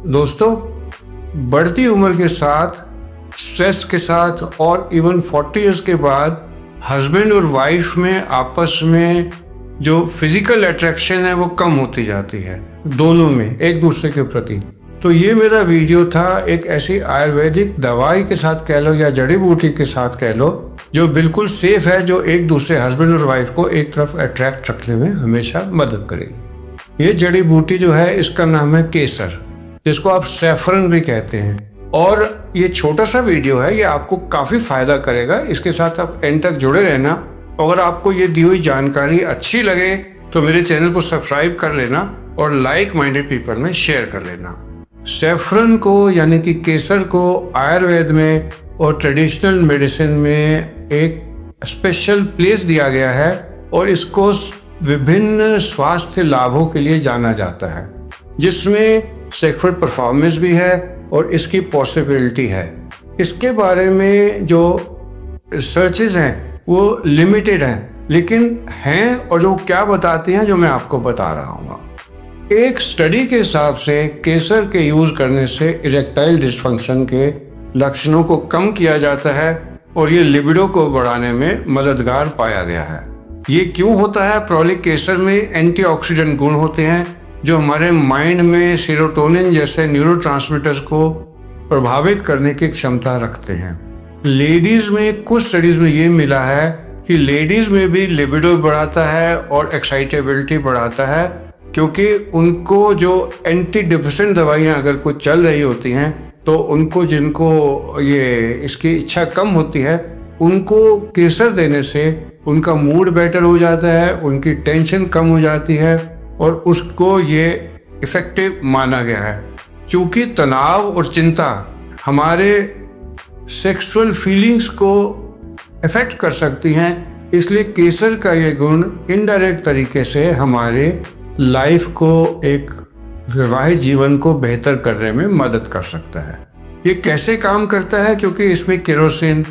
दोस्तों, बढ़ती उम्र के साथ, स्ट्रेस के साथ और इवन 40 इयर्स के बाद हस्बैंड और वाइफ में आपस में जो फिजिकल अट्रैक्शन है वो कम होती जाती है, दोनों में एक दूसरे के प्रति। तो ये मेरा वीडियो था एक ऐसी आयुर्वेदिक दवाई के साथ कह लो या जड़ी बूटी के साथ कह लो, जो बिल्कुल सेफ है, जो एक दूसरे हस्बैंड और वाइफ को एक तरफ अट्रैक्ट रखने में हमेशा मदद करेगी। ये जड़ी बूटी जो है, इसका नाम है केसर, जिसको आप सैफरन भी कहते हैं। और ये छोटा सा वीडियो है, ये आपको काफ़ी फायदा करेगा। इसके साथ आप एंड तक जुड़े रहना। अगर आपको ये दी हुई जानकारी अच्छी लगे तो मेरे चैनल को सब्सक्राइब कर लेना और लाइक माइंडेड पीपल में शेयर कर लेना। सैफरन को यानी कि केसर को आयुर्वेद में और ट्रेडिशनल मेडिसिन में एक स्पेशल प्लेस दिया गया है और इसको विभिन्न स्वास्थ्य लाभों के लिए जाना जाता है, जिसमें सेक्सुअल परफॉर्मेंस भी है और इसकी पॉसिबिलिटी है। इसके बारे में जो रिसर्चेज हैं वो लिमिटेड हैं, लेकिन हैं और जो क्या बताती हैं जो मैं आपको बता रहा हूँ। एक स्टडी के हिसाब से केसर के यूज करने से इरेक्टाइल डिसफंक्शन के लक्षणों को कम किया जाता है और ये लिबिडो को बढ़ाने में मददगार पाया गया है। ये क्यों होता है? प्रोलिक केसर में एंटीऑक्सीडेंट गुण होते हैं जो हमारे माइंड में सेरोटोनिन जैसे न्यूरोट्रांसमीटर्स को प्रभावित करने की क्षमता रखते हैं। लेडीज में कुछ स्टडीज में ये मिला है कि लेडीज में भी लिबिडो बढ़ाता है और एक्साइटेबिलिटी बढ़ाता है, क्योंकि उनको जो एंटी डिप्रेसेंट दवाइयाँ अगर कुछ चल रही होती हैं तो उनको, जिनको ये इसकी इच्छा कम होती है, उनको केसर देने से उनका मूड बेटर हो जाता है, उनकी टेंशन कम हो जाती है और उसको ये इफ़ेक्टिव माना गया है। क्योंकि तनाव और चिंता हमारे सेक्सुअल फीलिंग्स को इफेक्ट कर सकती हैं, इसलिए केसर का ये गुण इनडायरेक्ट तरीके से हमारे लाइफ को, एक वैवाहिक जीवन को बेहतर करने में मदद कर सकता है। ये कैसे काम करता है? क्योंकि इसमें केरोसिन,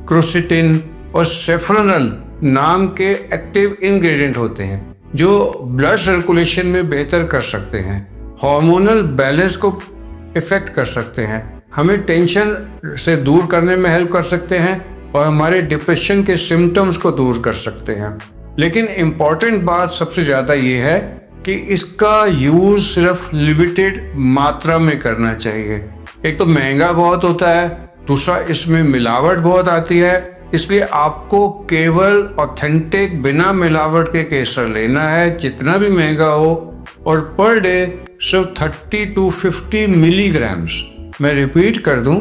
क्रोसिटिन और सेफ्रोनल नाम के एक्टिव इंग्रेडिएंट होते हैं जो ब्लड सर्कुलेशन में बेहतर कर सकते हैं, हार्मोनल बैलेंस को इफेक्ट कर सकते हैं, हमें टेंशन से दूर करने में हेल्प कर सकते हैं और हमारे डिप्रेशन के सिम्टम्स को दूर कर सकते हैं। लेकिन इम्पॉर्टेंट बात सबसे ज़्यादा ये है कि इसका यूज़ सिर्फ लिमिटेड मात्रा में करना चाहिए। एक तो महंगा बहुत होता है, दूसरा इसमें मिलावट बहुत आती है, इसलिए आपको केवल ऑथेंटिक बिना मिलावट के केसर लेना है, जितना भी महंगा हो, और पर डे सिर्फ 30 to 50 मिलीग्राम्स, मैं रिपीट कर दूं,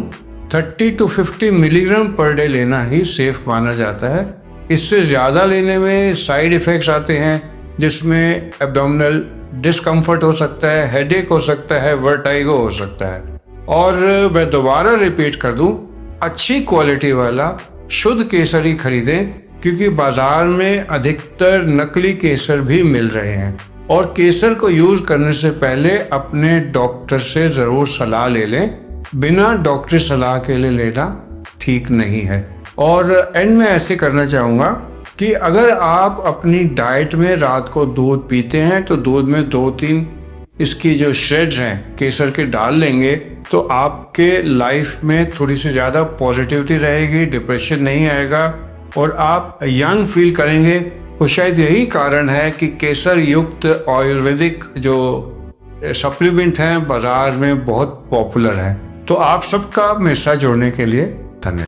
30 to 50 मिलीग्राम पर डे लेना ही सेफ माना जाता है। इससे ज़्यादा लेने में साइड इफ़ेक्ट्स आते हैं, जिसमें एब्डोमिनल डिस्कम्फर्ट हो सकता है, हेडेक हो सकता है, वर्टाइगो हो सकता है। और मैं दोबारा रिपीट कर दूं, अच्छी क्वालिटी वाला शुद्ध केसर ही खरीदें, क्योंकि बाजार में अधिकतर नकली केसर भी मिल रहे हैं। और केसर को यूज़ करने से पहले अपने डॉक्टर से ज़रूर सलाह ले लें, बिना डॉक्टरी सलाह के लिए लेना ठीक नहीं है। और एंड में ऐसे करना चाहूँगा कि अगर आप अपनी डाइट में रात को दूध पीते हैं तो दूध में 2-3 इसकी जो शेड्स हैं केसर के डाल लेंगे तो आपके लाइफ में थोड़ी सी ज़्यादा पॉजिटिविटी रहेगी, डिप्रेशन नहीं आएगा और आप यंग फील करेंगे। तो शायद यही कारण है कि केसर युक्त आयुर्वेदिक जो सप्लीमेंट हैं बाज़ार में बहुत पॉपुलर हैं। तो आप सबका मेरे साथ जुड़ने के लिए धन्यवाद।